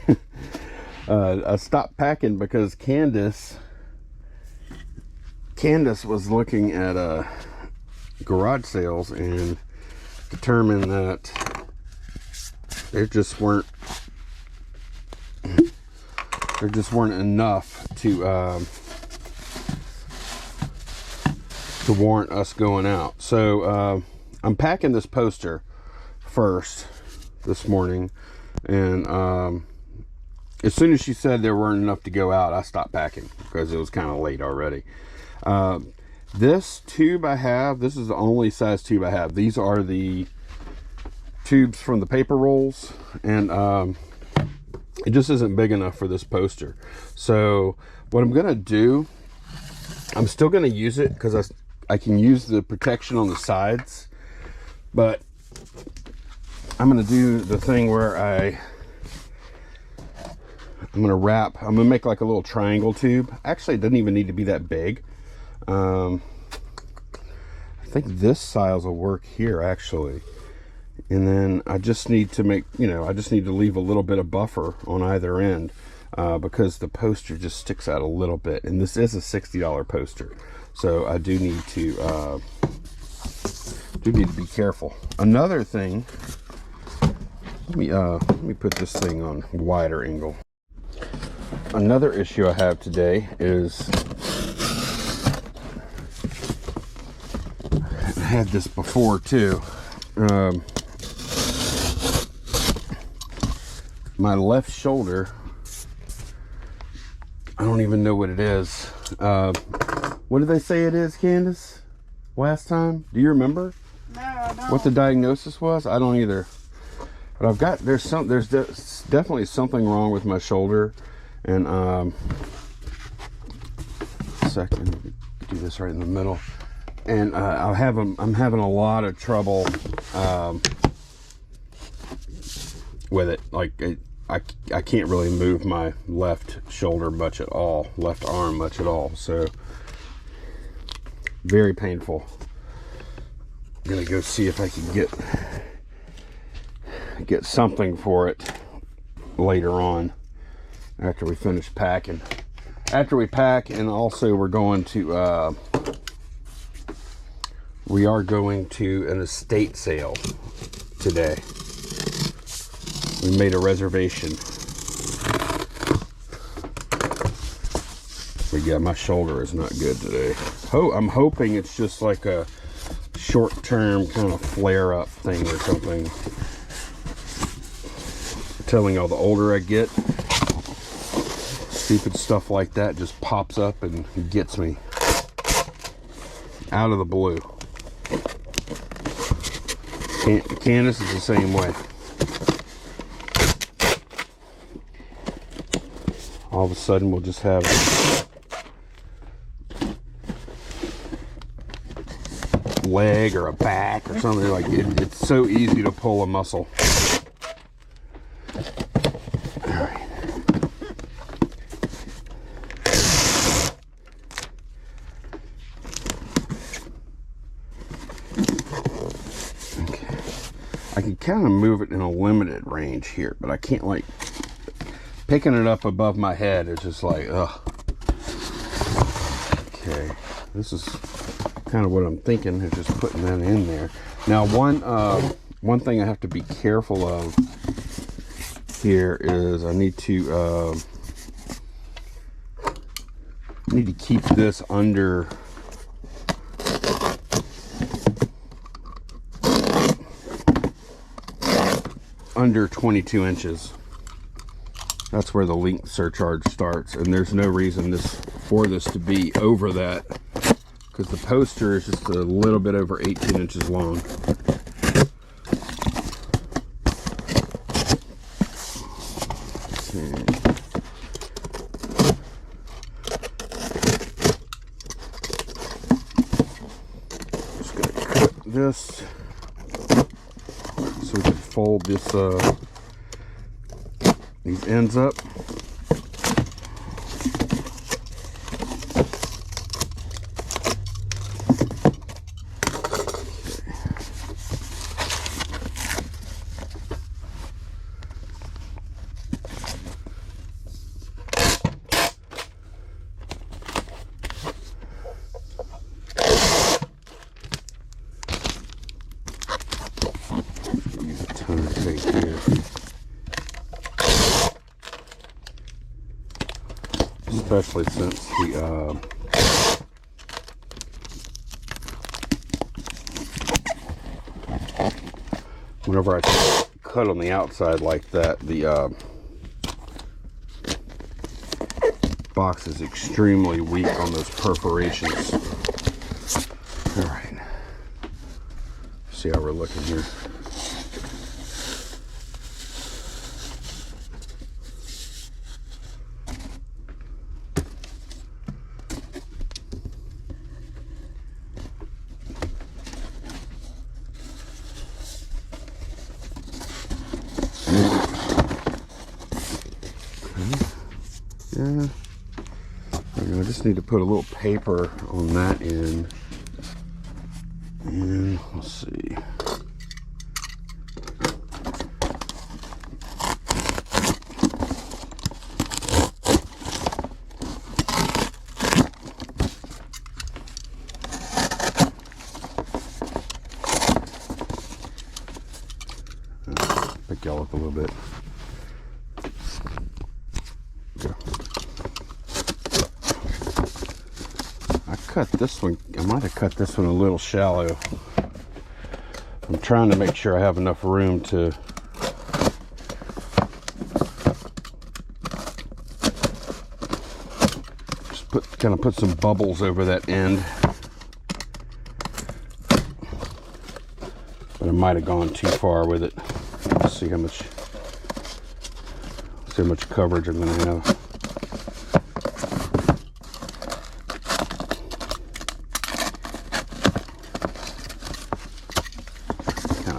I stopped packing because Candace was looking at garage sales and determined that there just weren't enough to warrant us going out. So I'm packing this poster first this morning, and as soon as she said there weren't enough to go out, I stopped packing because it was kind of late already. This tube I have, this is the only size tube I have. These are the tubes from the paper rolls, and it just isn't big enough for this poster. So what I'm gonna do, I'm still gonna use it because I can use the protection on the sides, but I'm gonna do the thing where I'm gonna make like a little triangle tube. Actually, it doesn't even need to be that big. I think this size will work here actually, and then I just need to make, I just need to leave a little bit of buffer on either end, because the poster just sticks out a little bit, and this is a $60 poster, so I do need to be careful. Another thing, let me put this thing on wider angle. Another issue I have today is, I had this before too. My left shoulder, I don't even know what it is. What did they say it is, Candace? Last time? Do you remember? No, I don't. What the diagnosis was? I don't either. But there's definitely something wrong with my shoulder, and second, do this right in the middle. And I'm having a lot of trouble with it. Like I can't really move my left shoulder much at all, left arm much at all. So very painful. I'm gonna go see if I can get something for it. later on after we finish packing. After we pack, and also we're going to we are going to an estate sale today. We made a reservation. But yeah, my shoulder is not good today. I'm hoping it's just like a short-term kind of flare-up thing or something. I'm telling y'all, the older I get, stupid stuff like that just pops up and gets me out of the blue. Candace is the same way. All of a sudden we'll just have a leg or a back or something like it. It's so easy to pull a muscle. All right. Okay. I can kind of move it in a limited range here, but I can't, like, picking it up above my head is just like, ugh. Okay, this is kind of what I'm thinking, is just putting that in there. Now, one thing I have to be careful of here is I need to keep this under under 22 inches. That's where the length surcharge starts, and there's no reason for this to be over that, because the poster is just a little bit over 18 inches long. Okay. Just gonna cut this so we can fold this these ends up. Use a ton of tape here. Especially since the whenever I cut on the outside like that, the box is extremely weak on those perforations. All right, see how we're looking here. Yeah, I just need to put a little paper on that end, and let's see. Pick y'all up a little bit. Cut this one. I might have cut this one a little shallow. I'm trying to make sure I have enough room to just put some bubbles over that end. But I might have gone too far with it. Let's see how much coverage I'm going to have.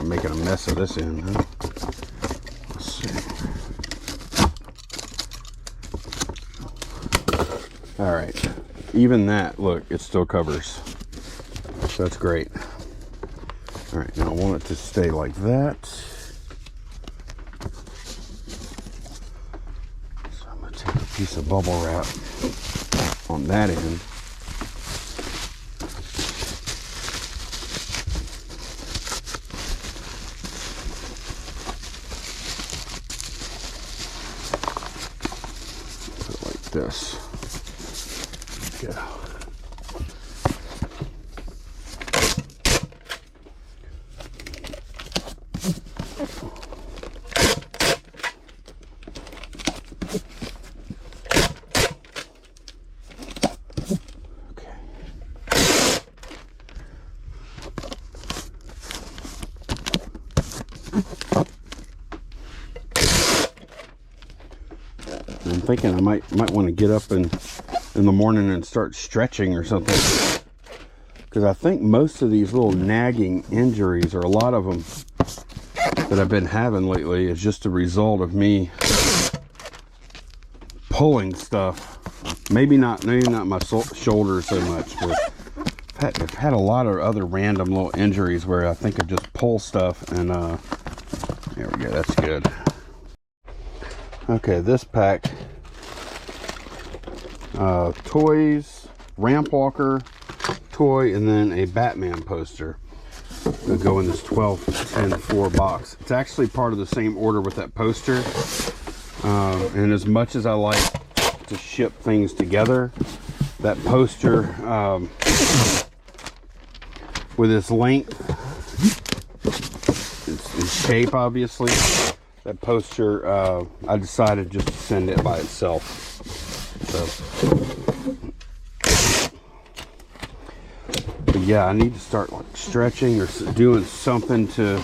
Making a mess of this end, huh? Let's see. All right, even that, look, it still covers. So that's great. All right, now I want it to stay like that. piece of bubble wrap on that end. Put it like this. Go. I'm thinking I might want to get up in the morning and start stretching or something, because I think most of these little nagging injuries, or a lot of them that I've been having lately, is just a result of me pulling stuff. Maybe not my shoulder so much, but I've had a lot of other random little injuries where I think I just pull stuff, and there we go, that's good. Okay, this pack, toys, ramp walker toy, and then a Batman poster will go in this 12-10-4 box. It's actually part of the same order with that poster, and as much as I like to ship things together, that poster with its length, its shape, obviously, that poster, I decided just to send it by itself. So, but yeah, I need to start like stretching or doing something to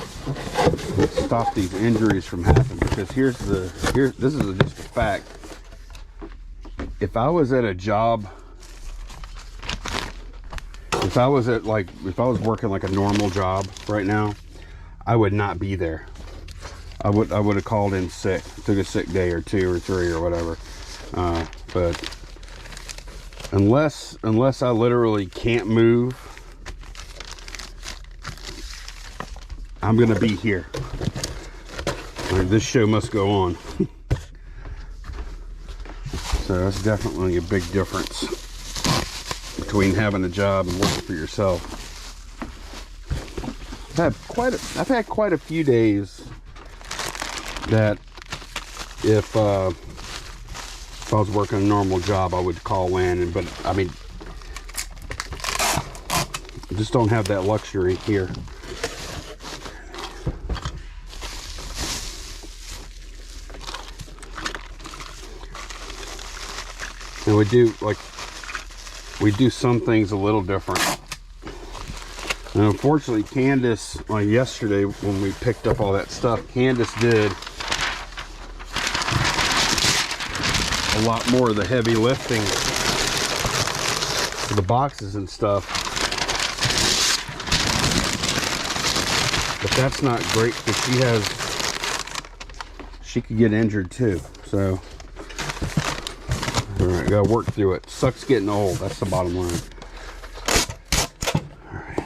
stop these injuries from happening. Because this is just a fact. If I was at a job, if I was working like a normal job right now, I would not be there. I would have called in sick, took a sick day or 2 or 3 or whatever. But unless I literally can't move, I'm gonna be here. Like, this show must go on. So that's definitely a big difference between having a job and working for yourself. I've had quite a few days that if I was working a normal job, I would call in, but I mean, I just don't have that luxury here. And we do some things a little different. And unfortunately, Candace, like yesterday when we picked up all that stuff, Candace did a lot more of the heavy lifting for the boxes and stuff. But that's not great, because she could get injured too. So, all right, gotta work through it. Sucks getting old, that's the bottom line. All right.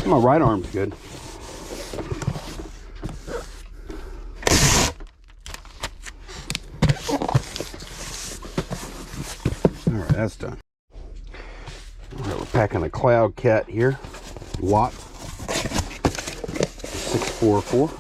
My right arm's good. All right, that's done. All right, we're packing a Cloud Cat here, lot 644.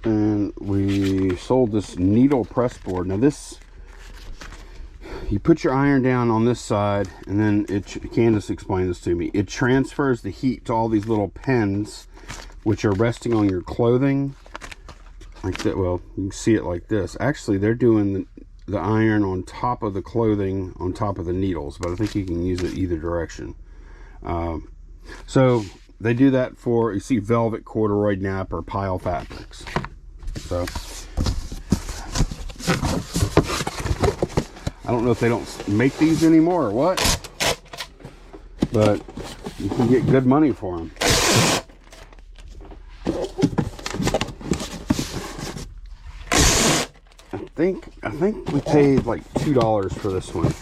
And we sold this needle press board. Now this, you put your iron down on this side, and then Candace explained this to me, it transfers the heat to all these little pins which are resting on your clothing, like that. Well, you can see it like this. Actually, they're doing the iron on top of the clothing, on top of the needles, but I think you can use it either direction. So they do that for, you see, velvet, corduroy, nap, or pile fabrics. So I don't know if they don't make these anymore or what, but you can get good money for them. I think we paid like $2 for this one.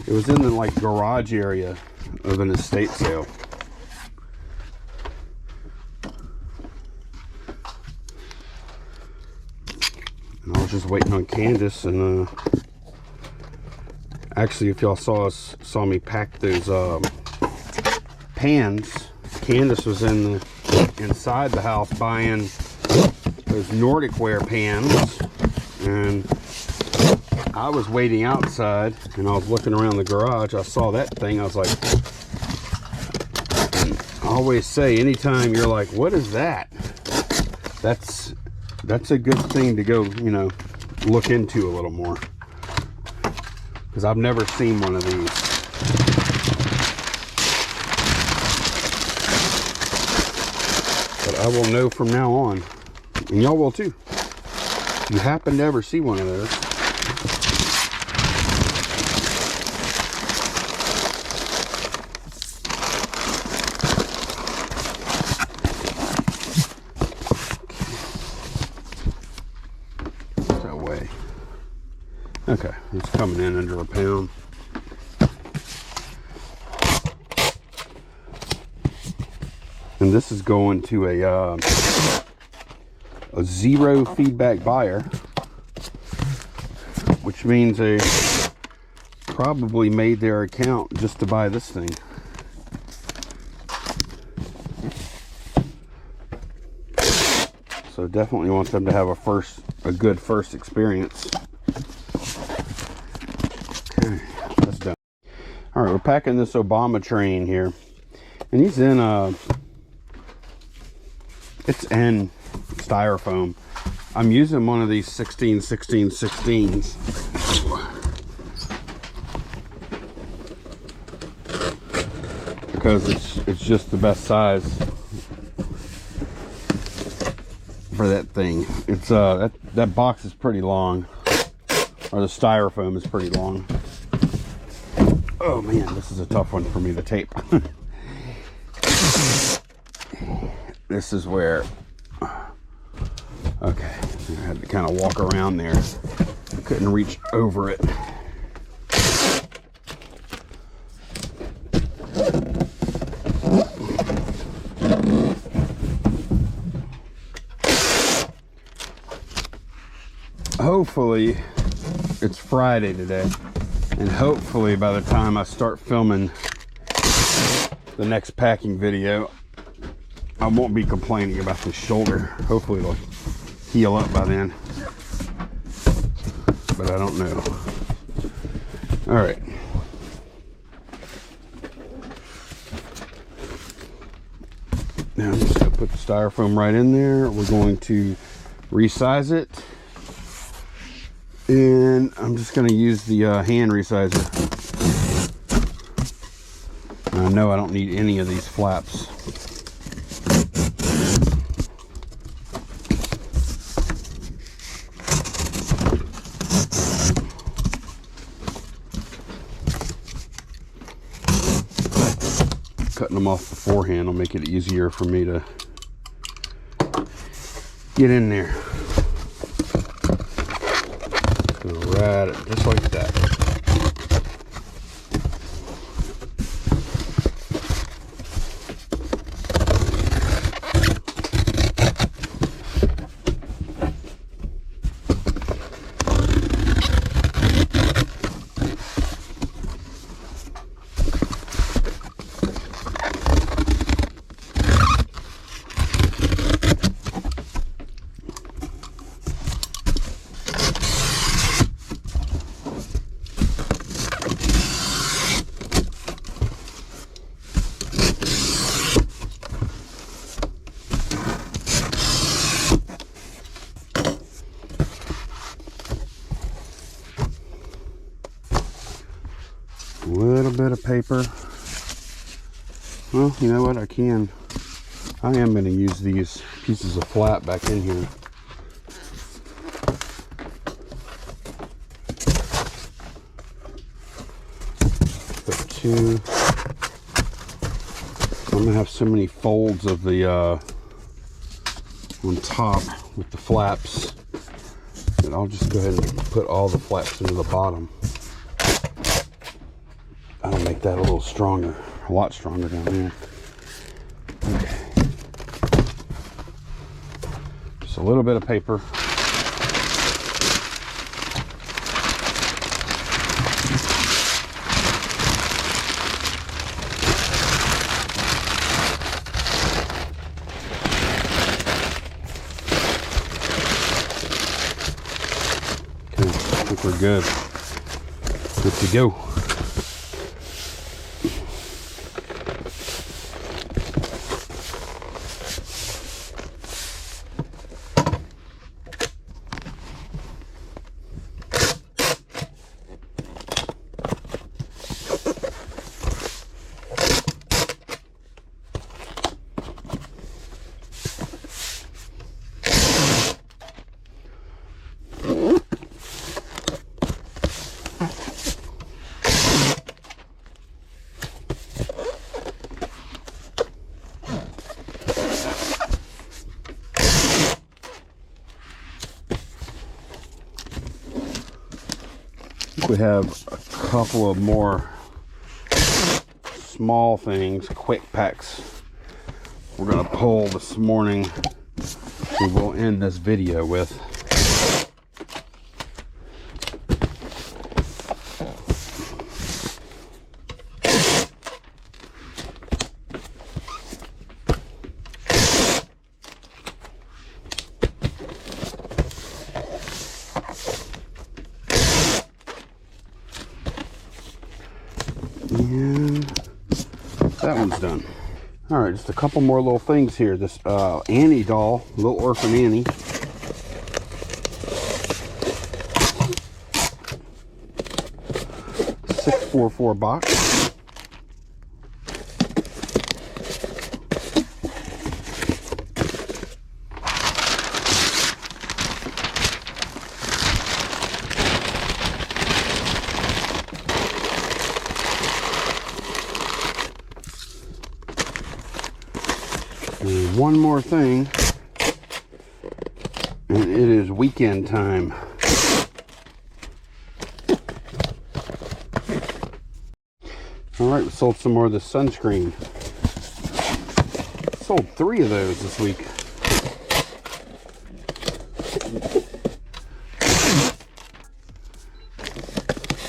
It was in the like garage area of an estate sale. And I was just waiting on Candace, and actually, if y'all saw me pack those pans, Candace was inside the house buying those Nordic ware pans, and I was waiting outside, and I was looking around the garage. I saw that thing. I was like, and I always say, anytime you're like, what is that? That's a good thing to go, you know, look into a little more, because I've never seen one of these. But I will know from now on, and y'all will too, if you happen to ever see one of those. That way. Okay, it's coming in under a pound. And this is going to a zero feedback buyer, which means they probably made their account just to buy this thing. So definitely want them to have a good first experience. Okay, that's done. All right, we're packing this Obama train here, and he's in it's in styrofoam. I'm using one of these 16s because it's just the best size for that thing. It's that box is pretty long, or the styrofoam is pretty long. Oh man, this is a tough one for me to tape. This is where, okay, I had to kind of walk around there. I couldn't reach over it. Hopefully, it's Friday today, and hopefully by the time I start filming the next packing video, I won't be complaining about this shoulder. Hopefully it'll heal up by then, but I don't know. All right. Now I'm just gonna put the styrofoam right in there. We're going to resize it, and I'm just gonna use the hand resizer. I know I don't need any of these flaps. Cutting them off beforehand will make it easier for me to get in there. Gonna ride it just like that. bit of paper. Well, you know what? I am going to use these pieces of flat back in here. Put two. I'm going to have so many folds of the on top with the flaps that I'll just go ahead and put all the flaps into the bottom. That'll make that a little stronger, a lot stronger down there. Okay. Just a little bit of paper. Okay, I think we're good. Good to go. We have a couple of more small things, quick packs we're going to pull this morning. We will end this video with. And that one's done. All right, just a couple more little things here. This Annie doll, Little Orphan Annie. $644 box. And one more thing, and it is weekend time. All right, we sold some more of this sunscreen. Sold 3 of those this week.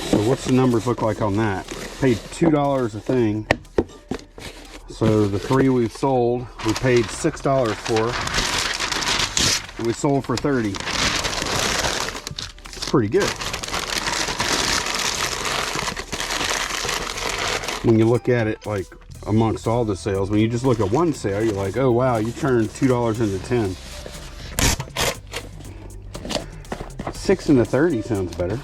So what's the numbers look like on that? Paid $2 a thing. So the 3 we've sold, we paid $6 for, and we sold for $30. It's pretty good. When you look at it, like amongst all the sales, when you just look at one sale, you're like, oh wow, you turned $2 into 10. 6 into 30 sounds better.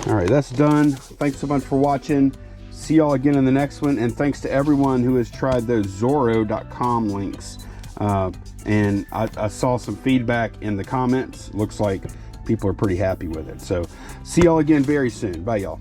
All right, that's done. Thanks so much for watching. See y'all again in the next one. And thanks to everyone who has tried those Zorro.com links. And I saw some feedback in the comments. Looks like people are pretty happy with it. So see y'all again very soon. Bye, y'all.